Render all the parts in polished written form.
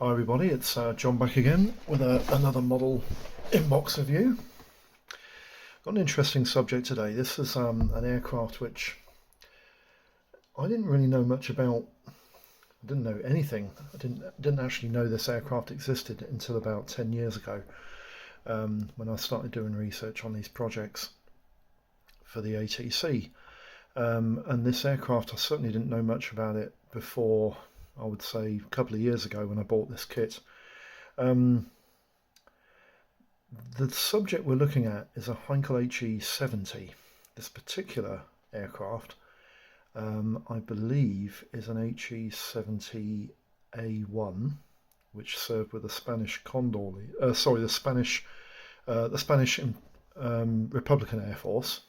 Hi everybody, it's John back again with another model inbox review. Got an interesting subject today. This is an aircraft which I didn't really know much about. I didn't know anything. I didn't actually know this aircraft existed until about 10 years ago, when I started doing research on these projects for the ATC. And this aircraft, I certainly didn't know much about it before, I would say, a couple of years ago when I bought this kit. Um, the subject we're looking at is a Heinkel He. This particular aircraft, I believe, is an He-70A1, which served with the Spanish Condor, the Spanish Republican Air Force.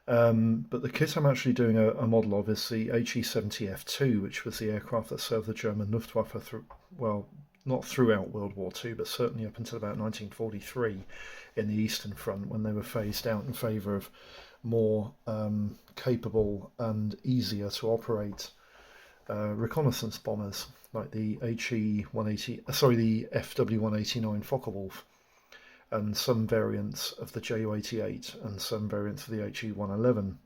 But the kit I'm actually doing a model of is the He-70F2, which was the aircraft that served the German Luftwaffe through, well, not throughout World War II, but certainly up until about 1943 in the Eastern Front, when they were phased out in favour of more capable and easier to operate reconnaissance bombers like the the FW-189 Focke-Wulf, and some variants of the Ju-88 and some variants of the He-111.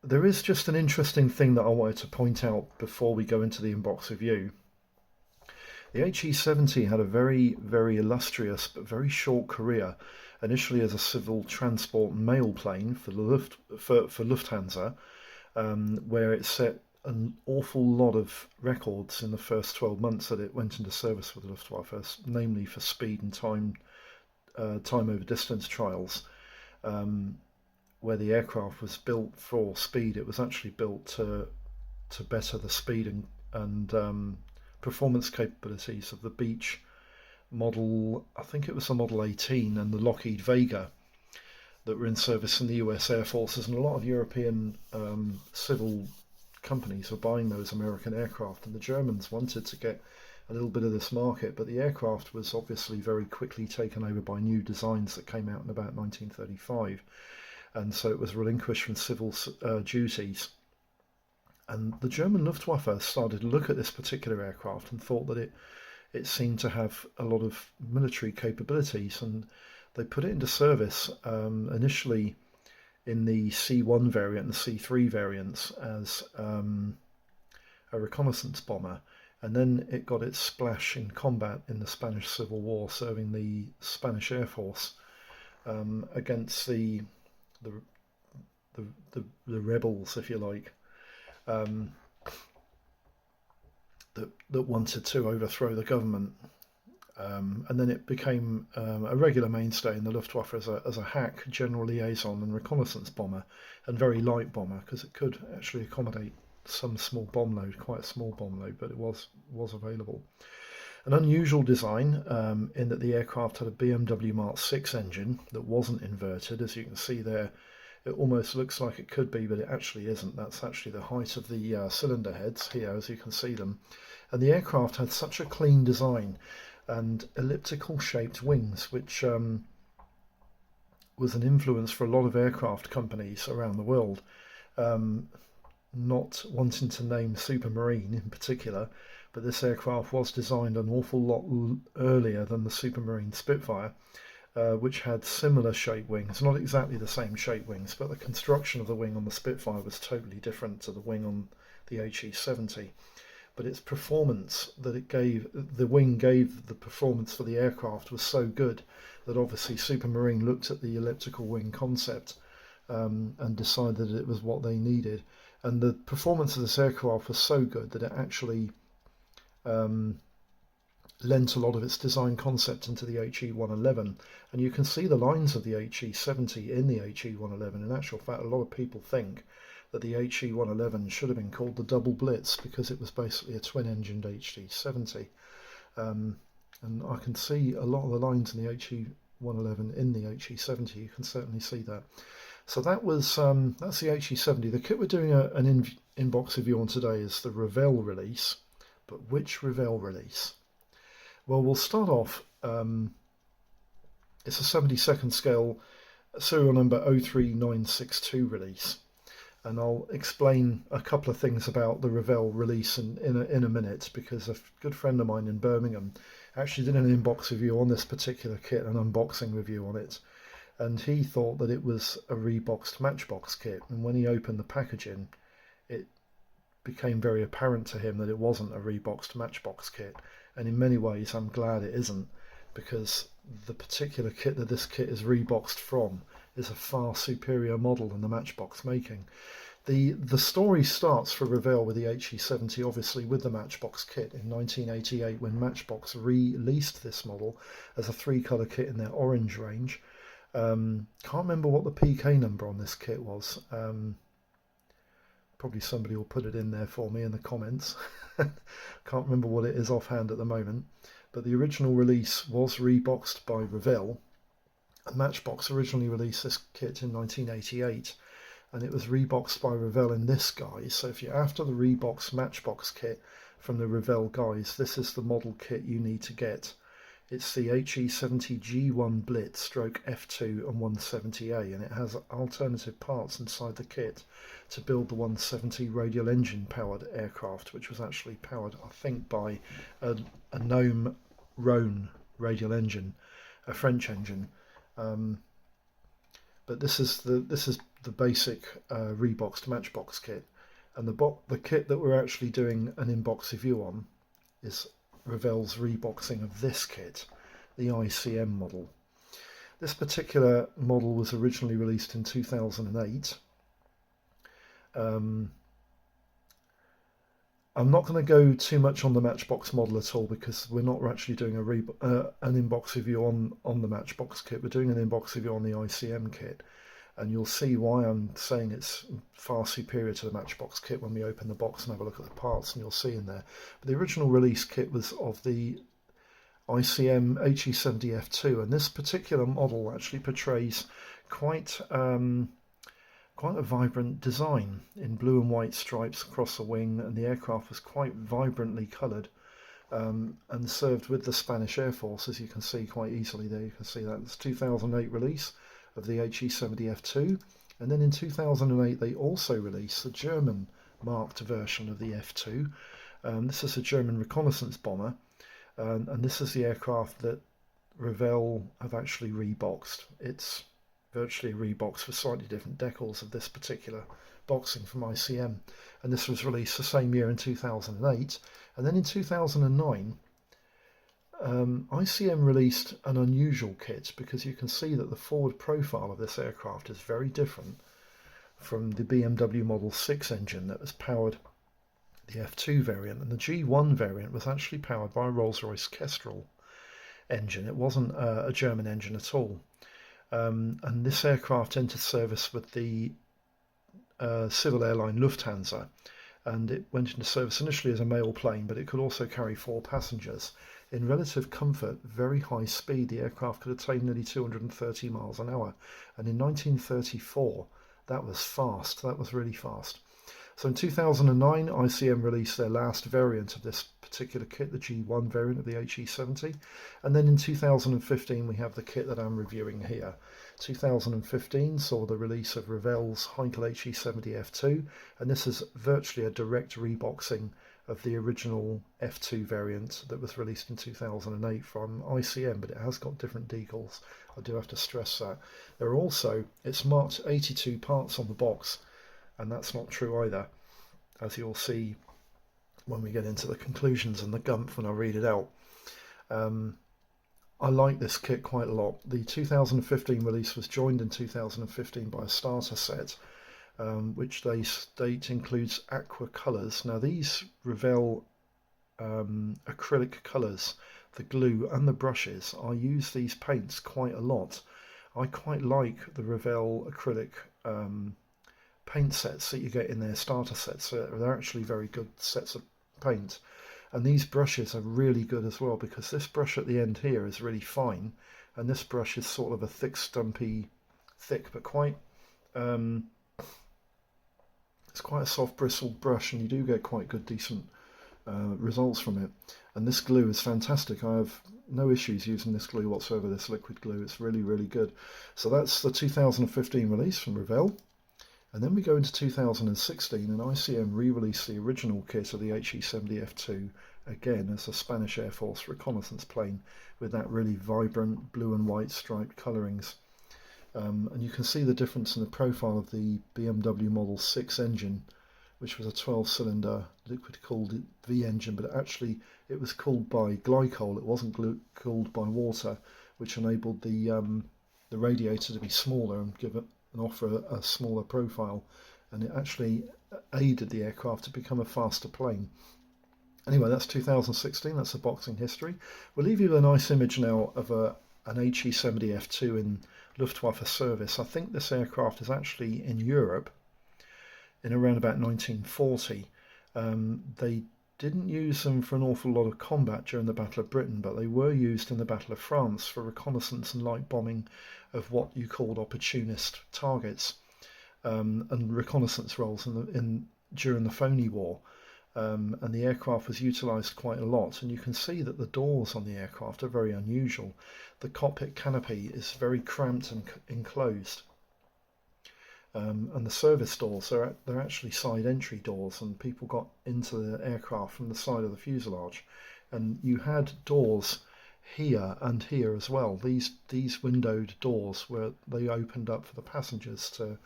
There is just an interesting thing that I wanted to point out before we go into the inbox review. The He-70 had a very, very illustrious but very short career, initially as a civil transport mail plane for Lufthansa, where it set an awful lot of records in the first 12 months that it went into service with the Luftwaffe, namely for speed and time over distance trials. Where the aircraft was built for speed, it was actually built to better the speed and performance capabilities of the Beech model. I think it was the Model 18 and the Lockheed Vega that were in service in the US Air Forces, and a lot of European civil companies were buying those American aircraft, and the Germans wanted to get a little bit of this market, but the aircraft was obviously very quickly taken over by new designs that came out in about 1935, and so it was relinquished from civil duties. And the German Luftwaffe started to look at this particular aircraft and thought that it seemed to have a lot of military capabilities, and they put it into service initially in the C1 variant and C3 variants as a reconnaissance bomber, and then it got its splash in combat in the Spanish Civil War, serving the Spanish Air Force against the rebels, if you like, that wanted to overthrow the government. And then it became a regular mainstay in the Luftwaffe as a hack, general liaison and reconnaissance bomber, and very light bomber, because it could actually accommodate some small bomb load, quite a small bomb load, but it was available. An unusual design in that the aircraft had a BMW Mark 6 engine that wasn't inverted. As you can see there, it almost looks like it could be, but it actually isn't. That's actually the height of the cylinder heads here, as you can see them. And the aircraft had such a clean design and elliptical shaped wings, which was an influence for a lot of aircraft companies around the world, not wanting to name Supermarine in particular, but this aircraft was designed an awful lot earlier than the Supermarine Spitfire, which had similar shaped wings, not exactly the same shaped wings, but the construction of the wing on the Spitfire was totally different to the wing on the He-70. But its performance that the wing gave the performance for the aircraft was so good that obviously Supermarine looked at the elliptical wing concept and decided that it was what they needed. And the performance of this aircraft was so good that it actually lent a lot of its design concept into the He-111. And you can see the lines of the He-70 in the He-111. In actual fact, a lot of people think that the He-111 should have been called the Double Blitz, because it was basically a twin-engined He-70. And I can see a lot of the lines in the He-111 in the He-70. You can certainly see that. So that's the He-70. The kit we're doing an inbox review on today is the Revell release. But which Revell release? Well, we'll start off. It's a 72nd scale serial number 03962 release. and I'll explain a couple of things about the Revell release in a minute, because a good friend of mine in Birmingham actually did an inbox review on this particular kit, an unboxing review on it, and he thought that it was a reboxed Matchbox kit, and when he opened the packaging it became very apparent to him that it wasn't a reboxed Matchbox kit, and in many ways I'm glad it isn't, because the particular kit that this kit is reboxed from is a far superior model than the Matchbox making. The story starts for Revell with the HE70, obviously with the Matchbox kit in 1988, when Matchbox released this model as a 3-colour kit in their orange range. Can't remember what the PK number on this kit was. Probably somebody will put it in there for me in the comments. Can't remember what it is offhand at the moment, but the original release was reboxed by Revell. Matchbox originally released this kit in 1988, and it was reboxed by Revell in this guise. So if you're after the reboxed Matchbox kit from the Revell guys, this is the model kit you need to get. It's the HE70 G1 Blitz stroke F2 and 170A, and it has alternative parts inside the kit to build the 170 radial engine powered aircraft, which was actually powered, I think, by a Gnome Rhone radial engine, a French engine. But this is the basic reboxed Matchbox kit, and the kit that we're actually doing an inbox review on is Revell's reboxing of this kit, the ICM model. This particular model was originally released in 2008. I'm not going to go too much on the Matchbox model at all, because we're not actually doing an inbox review on the Matchbox kit. We're doing an inbox review on the ICM kit, and you'll see why I'm saying it's far superior to the Matchbox kit when we open the box and have a look at the parts, and you'll see in there. But the original release kit was of the ICM HE70 F2, and this particular model actually portrays quite a vibrant design in blue and white stripes across the wing, and the aircraft was quite vibrantly coloured, and served with the Spanish Air Force, as you can see quite easily there. You can see that it's 2008 release of the HE70 F2, and then in 2008 they also released the German marked version of the F2. This is a German reconnaissance bomber, and this is the aircraft that Revell have actually reboxed. It's virtually reboxed with slightly different decals of this particular boxing from ICM, and this was released the same year in 2008. And then in 2009 ICM released an unusual kit, because you can see that the forward profile of this aircraft is very different from the BMW Model 6 engine that was powered the F2 variant, and the G1 variant was actually powered by a Rolls-Royce Kestrel engine. It wasn't a German engine at all. And this aircraft entered service with the civil airline Lufthansa, and it went into service initially as a mail plane, but it could also carry 4 passengers. In relative comfort, very high speed, the aircraft could attain nearly 230 miles an hour, and in 1934 that was fast, that was really fast. So in 2009 ICM released their last variant of this particular kit, the G1 variant of the HE70, and then in 2015 we have the kit that I'm reviewing here. 2015 saw the release of Revell's Heinkel He 70F2, and this is virtually a direct reboxing of the original F2 variant that was released in 2008 from ICM, but it has got different decals. I do have to stress that. There are also, it's marked 82 parts on the box, and that's not true either, as you'll see when we get into the conclusions and the gump when I read it out. I like this kit quite a lot. The 2015 release was joined in 2015 by a starter set, which they state includes aqua colours. Now these Revell acrylic colours, the glue and the brushes, I use these paints quite a lot. I quite like the Revell acrylic paint sets that you get in their starter sets. They're actually very good sets of paint, and these brushes are really good as well, because this brush at the end here is really fine, and this brush is sort of a thick, stumpy, but quite it's quite a soft bristled brush, and you do get quite good, decent results from it. And this glue is fantastic. I have no issues using this glue whatsoever, this liquid glue. It's really, really good. So that's the 2015 release from Revell. And then we go into 2016 and ICM re-released the original kit of the HE-70F2 again as a Spanish Air Force reconnaissance plane with that really vibrant blue and white striped colourings. And you can see the difference in the profile of the BMW Model 6 engine, which was a 12-cylinder liquid-cooled V engine, but actually it was cooled by glycol. It wasn't cooled by water, which enabled the radiator to be smaller and give it and offer a smaller profile, and it actually aided the aircraft to become a faster plane. Anyway, that's 2016, that's the boxing history. We'll leave you with a nice image now of an HE-70F2 in Luftwaffe service. I think this aircraft is actually in Europe in around about 1940. They didn't use them for an awful lot of combat during the Battle of Britain, but they were used in the Battle of France for reconnaissance and light bombing of what you called opportunist targets, and reconnaissance roles during the Phoney War. And the aircraft was utilised quite a lot, and you can see that the doors on the aircraft are very unusual. The cockpit canopy is very cramped and enclosed. And the service doors, they're actually side entry doors, and people got into the aircraft from the side of the fuselage. And you had doors here and here as well. These windowed doors where they opened up for the passengers to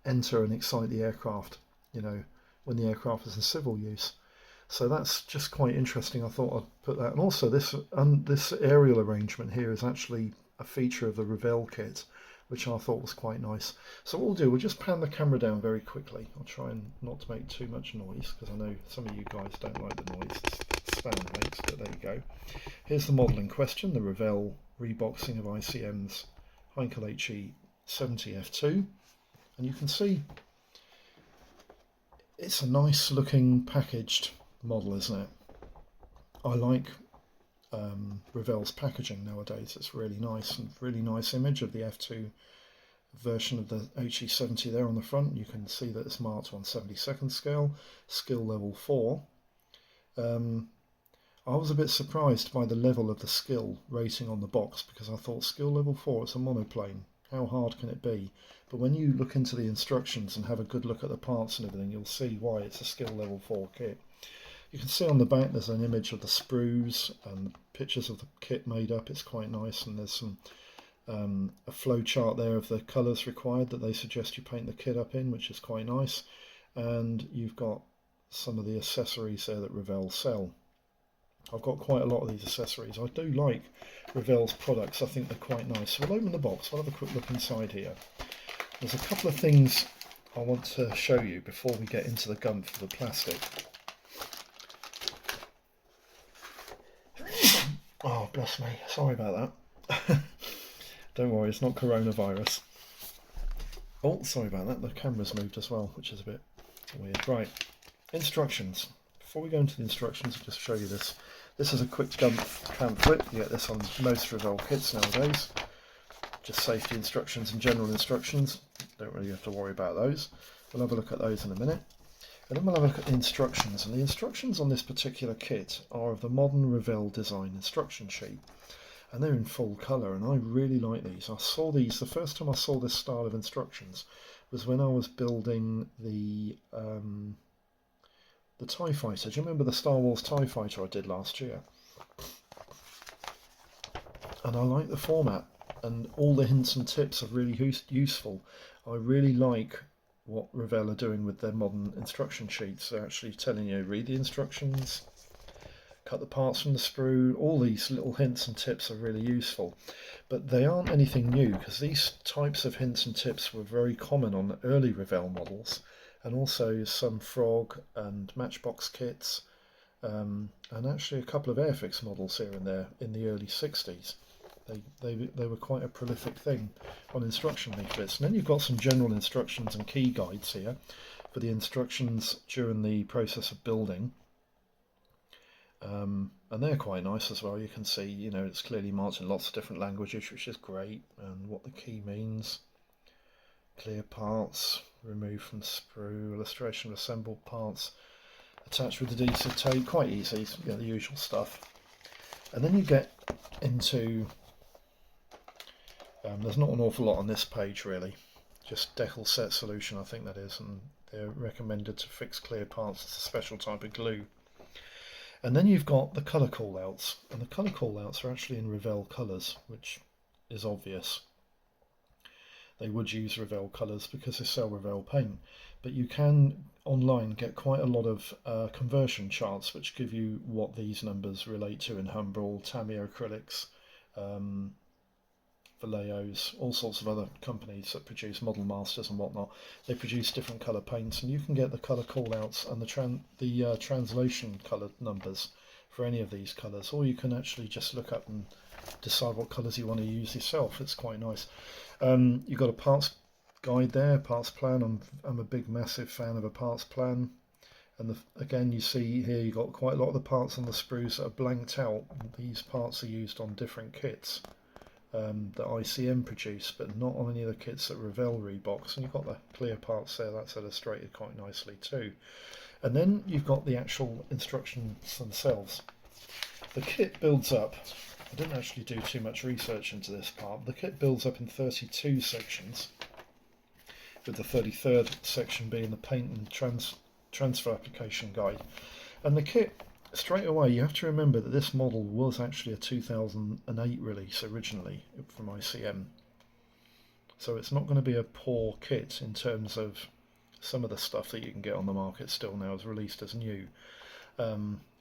enter and excite the aircraft, when the aircraft was in civil use. So that's just quite interesting. I thought I'd put that. And also this aerial arrangement here is actually a feature of the Revell kit, which I thought was quite nice. So what we'll do, we'll just pan the camera down very quickly. I'll try and not to make too much noise, because I know some of you guys don't like the noise the sound makes, but there you go. Here's the model in question, the Revell reboxing of ICM's Heinkel He 70F2. And you can see it's a nice looking packaged model, isn't it? I like Revell's packaging nowadays. It's really nice, and really nice image of the F2 version of the HE70 there on the front. You can see that it's marked 1/72nd scale, skill level 4. I was a bit surprised by the level of the skill rating on the box, because I thought skill level 4, it's a monoplane, how hard can it be? But when you look into the instructions and have a good look at the parts and everything, you'll see why it's a skill level 4 kit. You can see on the back there's an image of the sprues and pictures of the kit made up. It's quite nice, and there's some a flow chart there of the colours required that they suggest you paint the kit up in, which is quite nice. And you've got some of the accessories there that Revell sell. I've got quite a lot of these accessories. I do like Revell's products. I think they're quite nice. So we'll open the box. We'll have a quick look inside here. There's a couple of things I want to show you before we get into the gumph of the plastic. Oh, bless me. Sorry about that. Don't worry, it's not coronavirus. Oh, sorry about that. The camera's moved as well, which is a bit weird. Right, instructions. Before we go into the instructions, I'll just show you this. This is a quick gumph pamphlet. You get this on most Revell kits nowadays. Just safety instructions and general instructions. Don't really have to worry about those. We'll have a look at those in a minute. And then we'll have a look at the instructions. And the instructions on this particular kit are of the modern Revell design instruction sheet. And they're in full colour, and I really like these. I saw these, the first time I saw this style of instructions was when I was building the TIE Fighter. Do you remember the Star Wars TIE Fighter I did last year? And I like the format, and all the hints and tips are really useful. I really like what Revell are doing with their modern instruction sheets. They're actually telling you, read the instructions, cut the parts from the sprue. All these little hints and tips are really useful, but they aren't anything new, because these types of hints and tips were very common on early Revell models, and also some Frog and Matchbox kits, and actually a couple of Airfix models here and there in the early 60s. They were quite a prolific thing on instruction leaflets. And then you've got some general instructions and key guides here for the instructions during the process of building. And they're quite nice as well. You can see, it's clearly marked in lots of different languages, which is great, and what the key means. Clear parts, removed from sprue, illustration of assembled parts, attached with adhesive tape, quite easy, the usual stuff. And then you get into, there's not an awful lot on this page really. just Decal set solution, I think that is, and they're recommended to fix clear parts. It's a special type of glue. And then you've got the colour callouts, and the colour callouts are actually in Revell colours, which is obvious. They would use Revell colours because they sell Revell paint, but you can online get quite a lot of conversion charts which give you what these numbers relate to in Humbrol, Tamiya acrylics, Vallejo's, all sorts of other companies that produce Model Masters and whatnot. They produce different colour paints, and you can get the colour callouts and the translation coloured numbers for any of these colours, or you can actually just look up and decide what colours you want to use yourself. It's quite nice. You've got a parts guide there, parts plan. I'm a big massive fan of a parts plan. And again, you see here you've got quite a lot of the parts on the sprues that are blanked out. These parts are used on different kits that ICM produce, but not on any of the kits that Revell rebox. And you've got the clear parts there, that's illustrated quite nicely too. And then you've got the actual instructions themselves. The kit builds up. I didn't actually do too much research into this part. The kit builds up in 32 sections, with the 33rd section being the paint and transfer application guide. And the kit, straight away, you have to remember that this model was actually a 2008 release originally from ICM. So it's not going to be a poor kit in terms of some of the stuff that you can get on the market still now is released as new.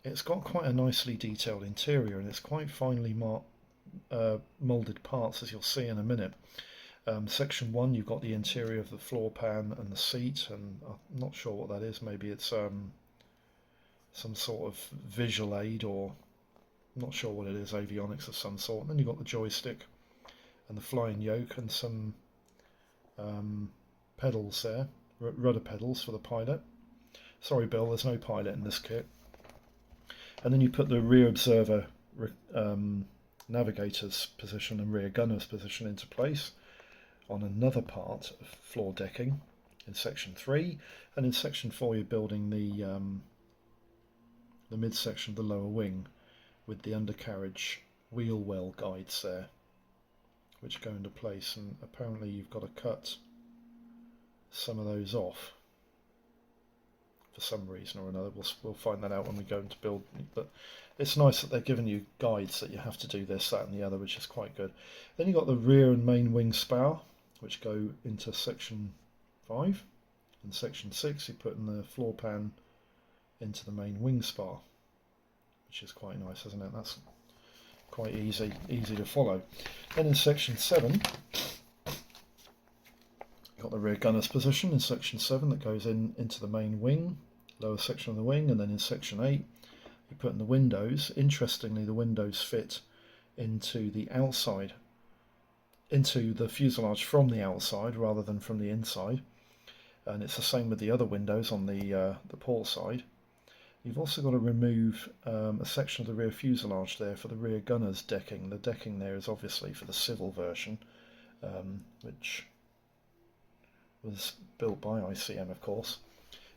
It's got quite a nicely detailed interior, and it's quite finely moulded parts, as you'll see in a minute. Section 1, you've got the interior of the floor pan and the seat, and I'm not sure what that is. Maybe it's some sort of visual aid, or I'm not sure what it is, avionics of some sort. And then you've got the joystick and the flying yoke and some pedals there, rudder pedals for the pilot. Sorry Bill, there's no pilot in this kit. And then you put the rear observer navigator's position and rear gunner's position into place on another part of floor decking in section 3, and in section 4 you're building the midsection of the lower wing with the undercarriage wheel well guides there, which go into place, and apparently you've got to cut some of those off for some reason or another. We'll find that out when we go into build, but it's nice that they're giving you guides that you have to do this, that and the other, which is quite good. Then you've got the rear and main wing spar, which go into section 5. In section 6 you put in the floor pan into the main wing spar, which is quite nice, isn't it? That's quite easy to follow. Then in section 7 got the rear gunner's position in section 7 that goes into the main wing, lower section of the wing, and then in section 8 you put in the windows. Interestingly, the windows fit into the outside, into the fuselage from the outside rather than from the inside, and it's the same with the other windows on the port side. You've also got to remove a section of the rear fuselage there for the rear gunner's decking. The decking there is obviously for the civil version, which was built by ICM, of course.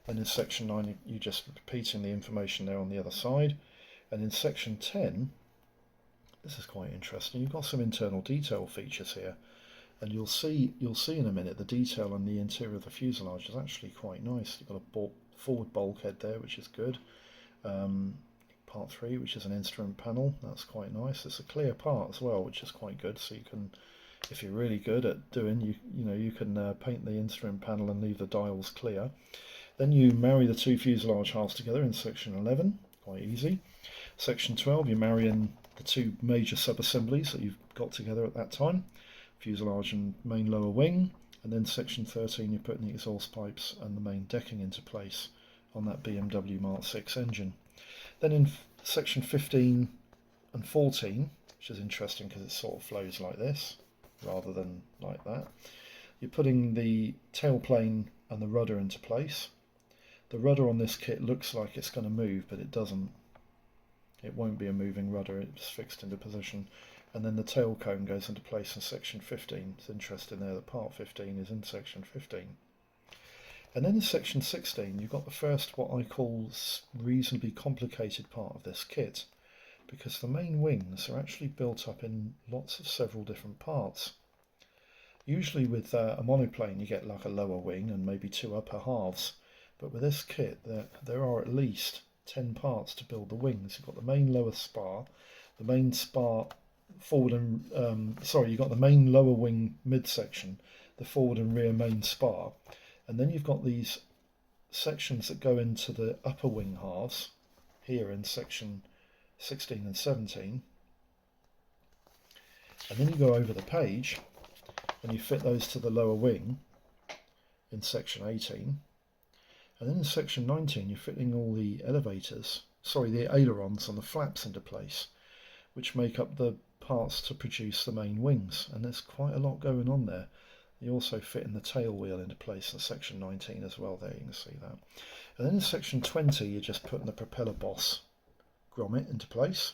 And in section 9 you're just repeating the information there on the other side. And in section 10, this is quite interesting, you've got some internal detail features here, and you'll see in a minute the detail on the interior of the fuselage is actually quite nice. You've got a forward bulkhead there, which is good. Part 3, which is an instrument panel, that's quite nice. It's a clear part as well, which is quite good, so you can, if you're really good at doing, you can paint the instrument panel and leave the dials clear. Then you marry the two fuselage halves together in section 11, quite easy. Section 12, you marry in the two major sub-assemblies that you've got together at that time, fuselage and main lower wing. And then section 13, you're putting the exhaust pipes and the main decking into place on that BMW Mark 6 engine. Then in section 15 and 14, which is interesting because it sort of flows like this rather than like that, you're putting the tailplane and the rudder into place. The rudder on this kit looks like it's going to move, but it doesn't. It won't be a moving rudder, it's fixed into position. And then the tail cone goes into place in section 15. It's interesting there that part 15 is in section 15. And then in section 16 you've got the first, what I call, reasonably complicated part of this kit, because the main wings are actually built up in lots of several different parts. Usually with a monoplane you get like a lower wing and maybe 2 upper halves, but with this kit there are at least 10 parts to build the wings. You've got the main lower spar, the main spar forward and you've got the main lower wing midsection, the forward and rear main spar, and then you've got these sections that go into the upper wing halves here in section 16 and 17, and then you go over the page and you fit those to the lower wing in section 18, and then in section 19 you're fitting all the the ailerons and the flaps into place, which make up the parts to produce the main wings, and there's quite a lot going on there. You also fit in the tail wheel into place in section 19 as well, there you can see that. And then in section 20 you're just putting the propeller boss grommet into place.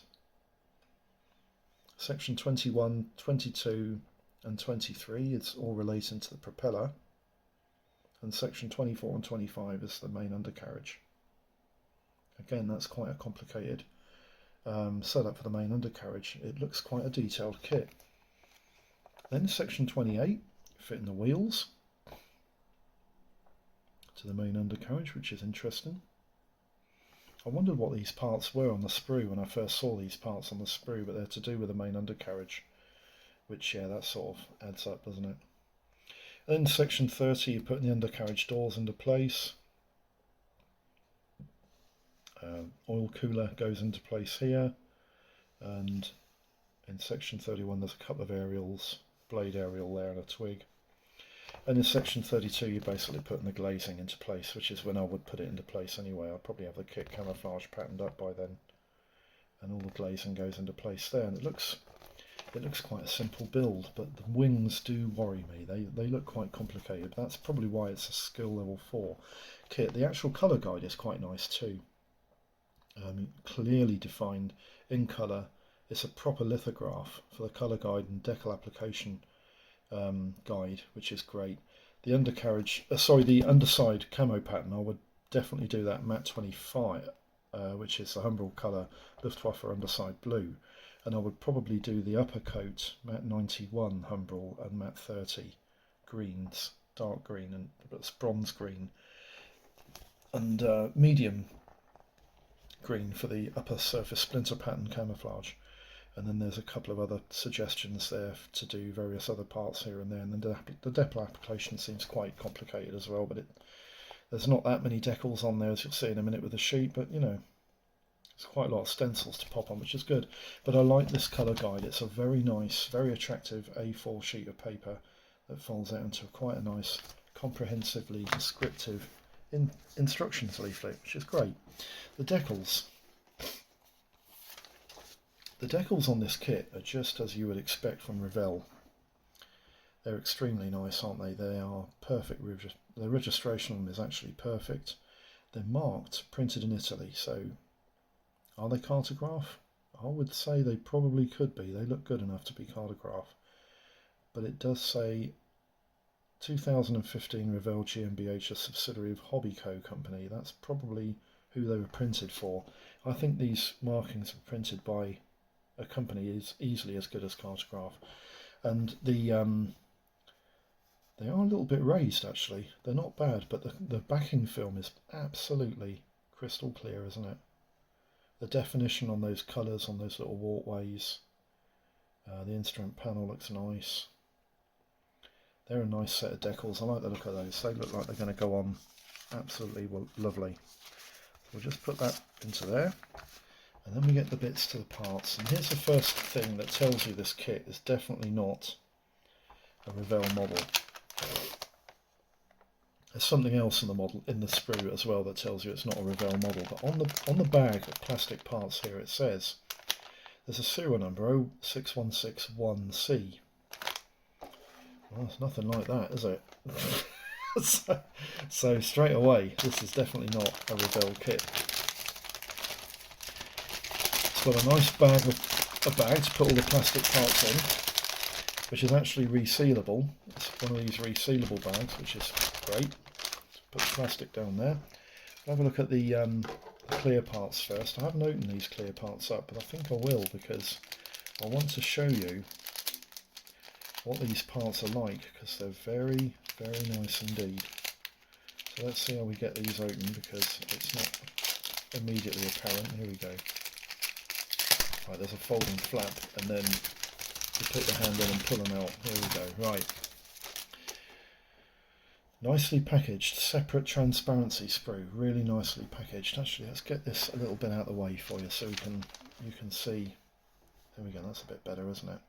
Section 21, 22 and 23 it's all relating to the propeller, and section 24 and 25 is the main undercarriage. Again, that's quite a complicated setup for the main undercarriage. It looks quite a detailed kit. Then section 28, fitting the wheels to the main undercarriage, which is interesting. I wondered what these parts were on the sprue when I first saw these parts on the sprue, but they're to do with the main undercarriage, which, yeah, that sort of adds up, doesn't it? Then section 30, you're putting the undercarriage doors into place. Oil cooler goes into place here, and in section 31 there's a couple of aerials, blade aerial there and a twig. And in section 32 you're basically putting the glazing into place, which is when I would put it into place anyway. I'll probably have the kit camouflage patterned up by then, and all the glazing goes into place there, and it looks quite a simple build, but the wings do worry me. They look quite complicated. That's probably why it's a skill level 4 kit. The actual colour guide is quite nice too. Clearly defined in colour. It's a proper lithograph for the colour guide and decal application guide, which is great. The undercarriage, the underside camo pattern, I would definitely do that matte 25, which is the Humbrol colour Luftwaffe underside blue, and I would probably do the upper coat matte 91 Humbrol and matte 30 greens, dark green and bronze green, and medium green for the upper surface splinter pattern camouflage. And then there's a couple of other suggestions there to do various other parts here and there, and then the decal application seems quite complicated as well, but there's not that many decals on there, as you'll see in a minute with the sheet, but you know, there's quite a lot of stencils to pop on, which is good. But I like this colour guide. It's a very nice, very attractive A4 sheet of paper that folds out into quite a nice, comprehensively descriptive instructions leaflet, which is great. The decals. The decals on this kit are just as you would expect from Revell. They're extremely nice, aren't they? They are perfect. The registration on them is actually perfect. They're marked, printed in Italy, so are they cartograph? I would say they probably could be. They look good enough to be cartograph. But it does say 2015 Revell GmbH, a subsidiary of Hobbyco company. That's probably who they were printed for. I think these markings were printed by a company is easily as good as cartograph, and they are a little bit raised actually. They're not bad, but the backing film is absolutely crystal clear, isn't it? The definition on those colours, on those little walkways, the instrument panel looks nice. They're a nice set of decals. I like the look of those. They look like they're going to go on absolutely lovely. So we'll just put that into there. And then we get the bits to the parts, and here's the first thing that tells you this kit is definitely not a Revell model. There's something else in the model, in the sprue as well, that tells you it's not a Revell model. But on the bag of plastic parts here, it says there's a serial number 06161C. Well, it's nothing like that, is it? so straight away, this is definitely not a Revell kit. It's got a nice bag to put all the plastic parts in, which is actually resealable. It's one of these resealable bags, which is great. Put the plastic down there. Have a look at the clear parts first. I haven't opened these clear parts up, but I think I will, because I want to show you what these parts are like, because they're very, very nice indeed. So let's see how we get these open, because it's not immediately apparent. Here we go. Right, there's a folding flap, and then you put the hand in and pull them out. Here we go. Right. Nicely packaged, separate transparency sprue, really nicely packaged. Actually, let's get this a little bit out of the way for you so you can see. There we go, that's a bit better, isn't it?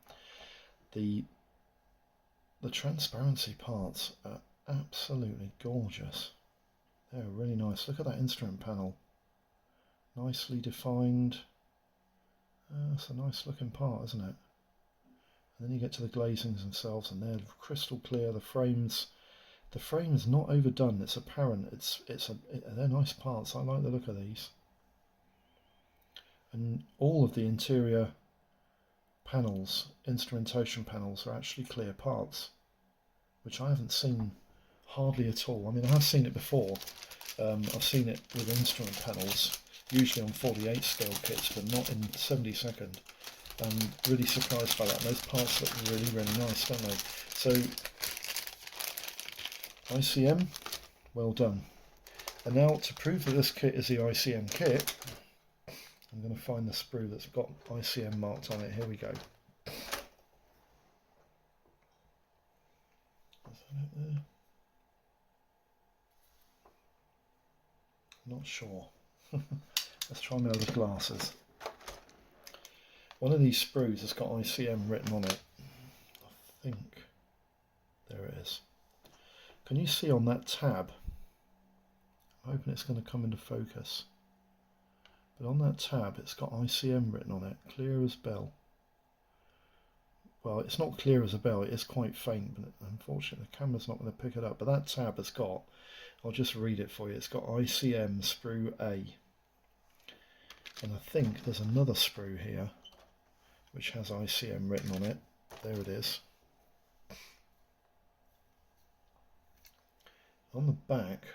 The transparency parts are absolutely gorgeous. They're really nice. Look at that instrument panel. Nicely defined. It's a nice looking part, isn't it? And then you get to the glazings themselves, and they're crystal clear. The frame's not overdone. It's apparent. They're nice parts. I like the look of these. And all of the interior panels, instrumentation panels, are actually clear parts, which I haven't seen hardly at all. I mean, I have seen it before. I've seen it with instrument panels, usually on 48 scale kits, but not in 72nd. I'm really surprised by that. Those parts look really, really nice, don't they? So, ICM, well done. And now, to prove that this kit is the ICM kit, I'm going to find the sprue that's got ICM marked on it. Here we go. Is that it there? Not sure. Let's try my other glasses. One of these sprues has got ICM written on it. I think. There it is. Can you see on that tab? I'm hoping it's going to come into focus. But on that tab, it's got ICM written on it, clear as bell. Well, it's not clear as a bell, it is quite faint, but unfortunately the camera's not going to pick it up. But that tab has got, I'll just read it for you, it's got ICM sprue A. And I think there's another sprue here, which has ICM written on it. There it is. On the back,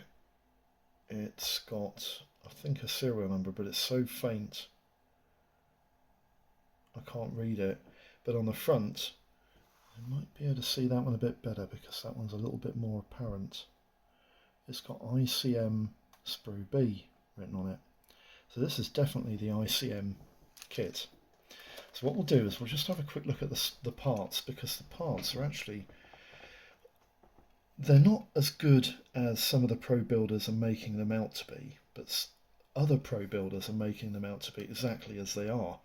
it's got, I think, a serial number, but it's so faint I can't read it. But on the front, I might be able to see that one a bit better because that one's a little bit more apparent. It's got ICM sprue B written on it. So this is definitely the ICM kit. So what we'll do is we'll just have a quick look at the parts, because the parts are actually, they're not as good as some of the pro builders are making them out to be, but other pro builders are making them out to be exactly as they are.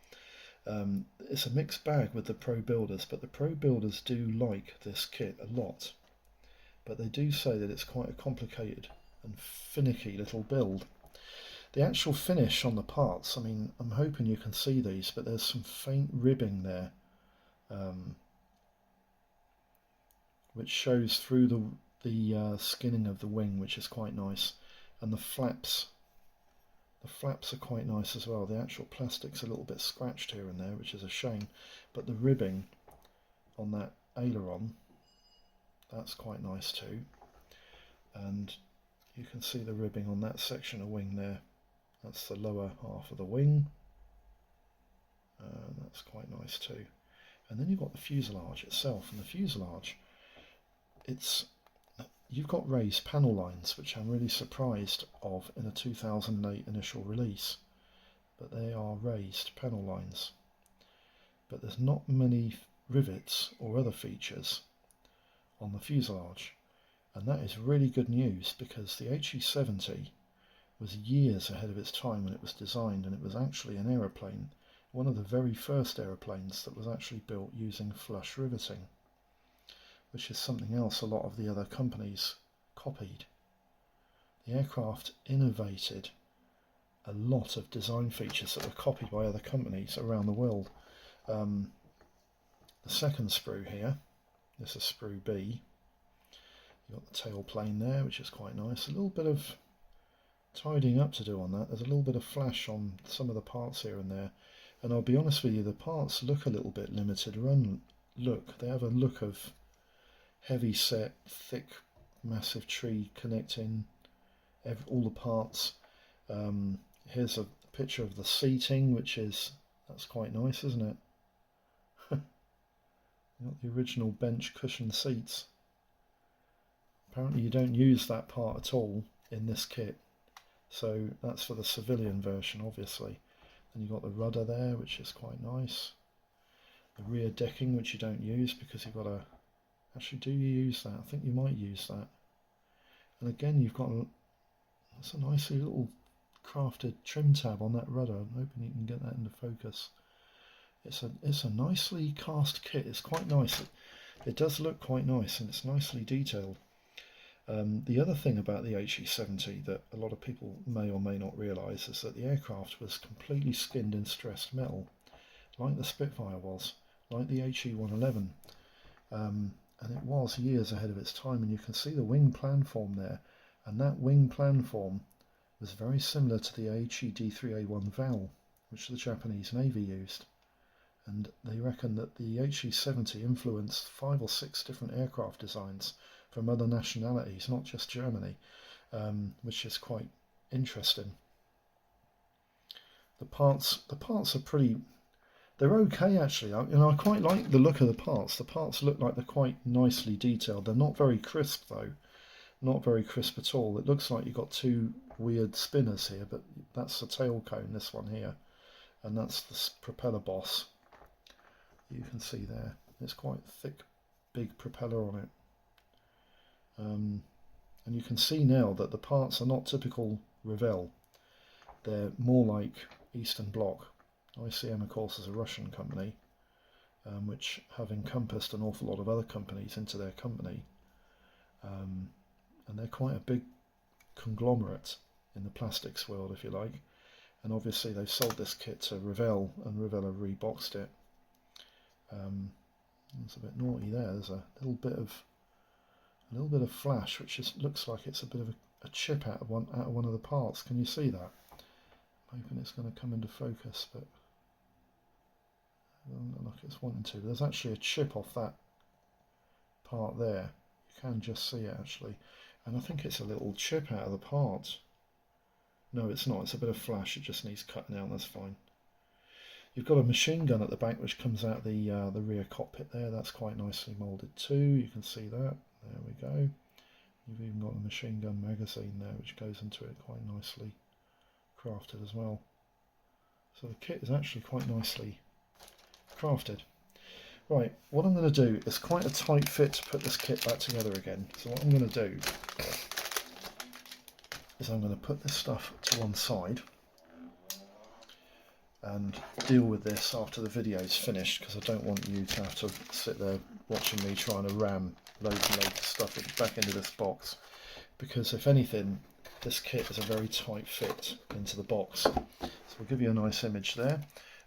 It's a mixed bag with the pro builders, but the pro builders do like this kit a lot. But they do say that it's quite a complicated and finicky little build. The actual finish on the parts, I mean, I'm hoping you can see these, but there's some faint ribbing there, which shows through the skinning of the wing, which is quite nice. And the flaps are quite nice as well. The actual plastic's a little bit scratched here and there, which is a shame, but the ribbing on that aileron, that's quite nice too. And you can see the ribbing on that section of wing there. That's the lower half of the wing, and that's quite nice too. And then you've got the fuselage itself, and the fuselage, you've got raised panel lines, which I'm really surprised of in a 2008 initial release, but they are raised panel lines. But there's not many rivets or other features on the fuselage, and that is really good news, because the HE70 was years ahead of its time when it was designed, and it was actually an aeroplane, one of the very first aeroplanes that was actually built using flush riveting, which is something else a lot of the other companies copied. The aircraft innovated a lot of design features that were copied by other companies around the world. The second sprue here, this is sprue B. You've got the tail plane there, which is quite nice. A little bit of tidying up to do on that. There's a little bit of flash on some of the parts here and there, and I'll be honest with you, the parts look a little bit limited run look. They have a look of heavy set, thick, massive tree connecting all the parts. Here's a picture of the seating, that's quite nice, isn't it? You've got the original bench cushion seats. Apparently you don't use that part at all in this kit, so that's for the civilian version obviously. Then you've got the rudder there, which is quite nice. The rear decking, which you don't use because you've got a... Actually, do you use that? I think you might use that. And again, you've got that's a nicely little crafted trim tab on that rudder. I'm hoping you can get that into focus. It's a nicely cast kit. It's quite nice. It does look quite nice, and it's nicely detailed. The other thing about the HE70 that a lot of people may or may not realise is that the aircraft was completely skinned in stressed metal, like the Spitfire was, like the HE111, and it was years ahead of its time. And you can see the wing planform there, and that wing planform was very similar to the HE-D3A1 Val, which the Japanese Navy used. And they reckon that the HE70 influenced 5 or 6 different aircraft designs from other nationalities, not just Germany, which is quite interesting. The parts are pretty... They're okay actually. I quite like the look of the parts. The parts look like they're quite nicely detailed. They're not very crisp though. Not very crisp at all. It looks like you've got 2 weird spinners here, but that's the tail cone, this one here. And that's the propeller boss. You can see there. It's quite thick, big propeller on it. And you can see now that the parts are not typical Revell. They're more like Eastern Bloc. ICM, of course, is a Russian company, which have encompassed an awful lot of other companies into their company. And they're quite a big conglomerate in the plastics world, if you like. And obviously they've sold this kit to Revell, and Revell have reboxed it. It's a bit naughty there. There's a little bit of flash, which looks like it's a bit of a chip out of one of the parts. Can you see that? I'm hoping it's going to come into focus, but it doesn't look like it's wanting to. There's actually a chip off that part there. You can just see it actually, and I think it's a little chip out of the part. No, it's not. It's a bit of flash. It just needs cutting out. That's fine. You've got a machine gun at the back, which comes out the rear cockpit there. That's quite nicely moulded too. You can see that. There we go. You've even got a machine gun magazine there, which goes into it quite nicely crafted as well. So the kit is actually quite nicely crafted. Right, what I'm going to do is quite a tight fit to put this kit back together again. So what I'm going to do is I'm going to put this stuff to one side and deal with this after the video is finished, because I don't want you to have to sit there watching me trying to ram loads and loads of stuff back into this box, because if anything, this kit is a very tight fit into the box. So I'll give you a nice image there,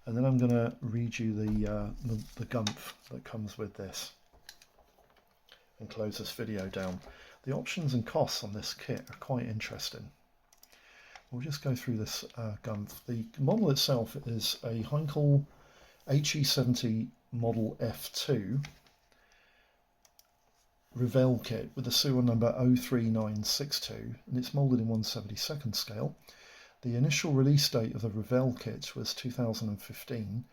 and then I'm going to read you the gumph that comes with this and close this video down. The options and costs on this kit are quite interesting. We'll just go through this gumph. The model itself is a Heinkel HE70 Model F2 Revell kit with the serial number 03962, and it's moulded in 1/72 scale. The initial release date of the Revell kit was 2015,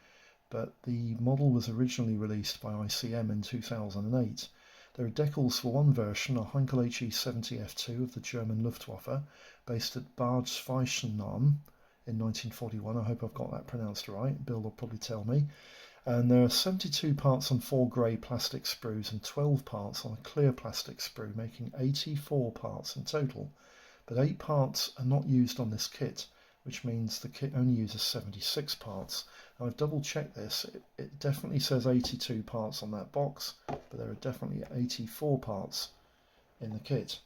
but the model was originally released by ICM in 2008. There are decals for one version, a Heinkel HE70 F2 of the German Luftwaffe, based at Bad Schweichenahn in 1941. I hope I've got that pronounced right. Bill will probably tell me. And there are 72 parts on 4 grey plastic sprues and 12 parts on a clear plastic sprue, making 84 parts in total. But 8 parts are not used on this kit, which means the kit only uses 76 parts. Now, I've double checked this. It definitely says 82 parts on that box, but there are definitely 84 parts in the kit.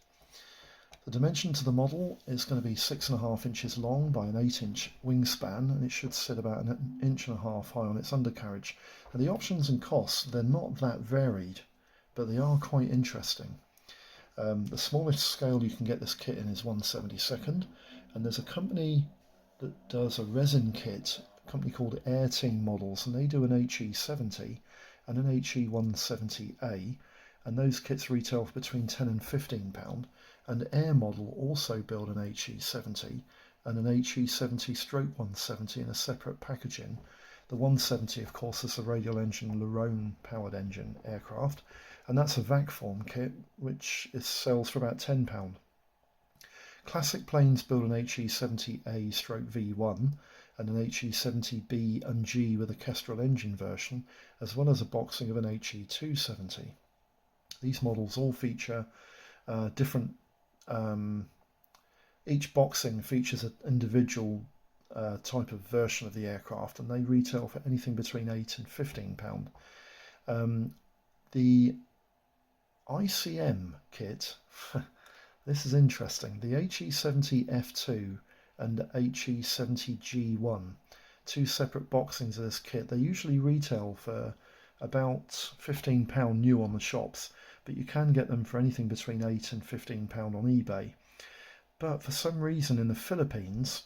The dimensions of the model is going to be 6.5 inches long by an 8-inch wingspan, and it should sit about an 1.5 inches high on its undercarriage. And the options and costs, they're not that varied, but they are quite interesting. The smallest scale you can get this kit in is 1/72, and there's a company that does a resin kit, a company called Air Team Models, and they do an HE70 and an HE170A, and those kits retail for between £10 and £15. And Air Model also build an HE70 and an HE70/170 in a separate packaging. The 170, of course, is a radial engine Lerone powered engine aircraft, and that's a vac form kit which sells for about £10. Classic planes build an HE70A/V1 and an HE70B and G with a Kestrel engine version, as well as a boxing of an HE270. These models all feature different. Each boxing features an individual type of version of the aircraft, and they retail for anything between £8 and £15. The ICM kit, this is interesting. The HE70F2 and HE70G1, two separate boxings of this kit, they usually retail for about £15 new on the shops, but you can get them for anything between £8 and £15 on eBay. But for some reason in the Philippines,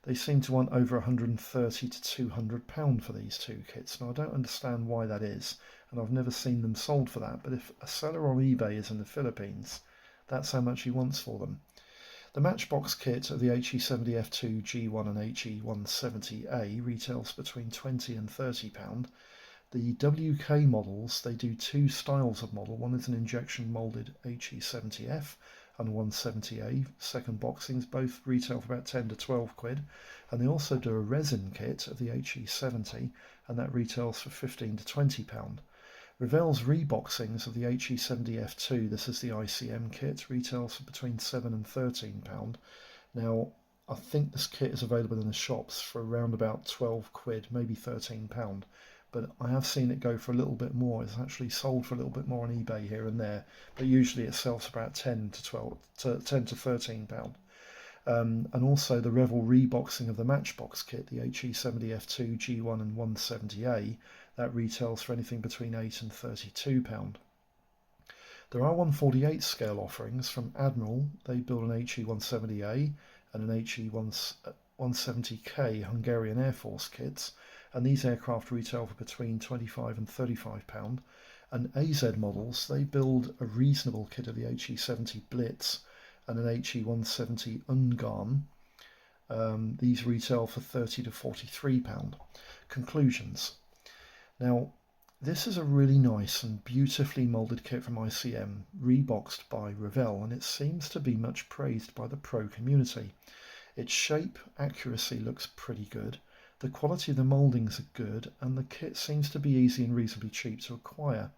they seem to want over £130 to £200 for these two kits. Now I don't understand why that is, and I've never seen them sold for that, but if a seller on eBay is in the Philippines, that's how much he wants for them. The Matchbox kit of the HE70F2 G1 and HE170A retails between £20 and £30. The WK models, they do two styles of model. One is an injection moulded HE70F and 170A, second boxings, both retail for about 10 to 12 quid. And they also do a resin kit of the HE70, and that retails for £15 to £20. Revell's reboxings of the HE70F2, this is the ICM kit, retails for between £7 and £13. Now, I think this kit is available in the shops for around about 12 quid, maybe £13. But I have seen it go for a little bit more. It's actually sold for a little bit more on eBay here and there, but usually it sells for about 10 to £13. And also the Revell reboxing of the Matchbox kit, the HE70F2 G1 and 170A, that retails for anything between £8 and £32. There are 148 scale offerings from Admiral. They build an HE170A and an HE170K Hungarian Air Force kits, and these aircraft retail for between £25 and £35. And AZ models, they build a reasonable kit of the HE70 Blitz and an HE170 Ungarn. These retail for £30 to £43. Conclusions. Now, this is a really nice and beautifully moulded kit from ICM, reboxed by Revell, and it seems to be much praised by the pro community. Its shape accuracy looks pretty good. The quality of the mouldings are good, and the kit seems to be easy and reasonably cheap to acquire.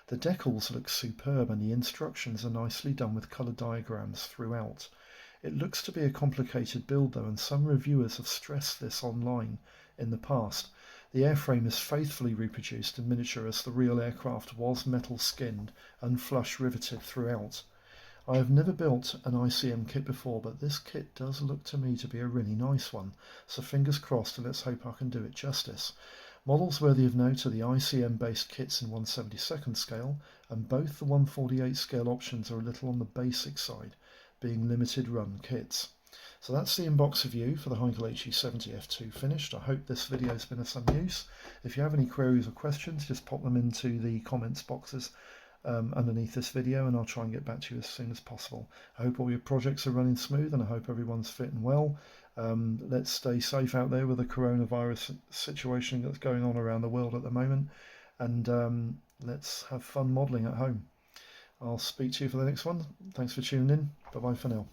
The decals look superb, and the instructions are nicely done with colour diagrams throughout. It looks to be a complicated build though, and some reviewers have stressed this online in the past. The airframe is faithfully reproduced in miniature as the real aircraft was metal skinned and flush riveted throughout. I have never built an ICM kit before, but this kit does look to me to be a really nice one, so fingers crossed, and let's hope I can do it justice. Models worthy of note are the ICM based kits in 1/72nd scale, and both the 148 scale options are a little on the basic side, being limited run kits. So that's the inbox review for the Heinkel HE70F2 finished. I hope this video has been of some use. If you have any queries or questions, just pop them into the comments boxes underneath this video, and I'll try and get back to you as soon as possible. I hope all your projects are running smooth, and I hope everyone's fit and well. Let's stay safe out there with the coronavirus situation that's going on around the world at the moment, and let's have fun modelling at home. I'll speak to you for the next one. Thanks for tuning in. Bye bye for now.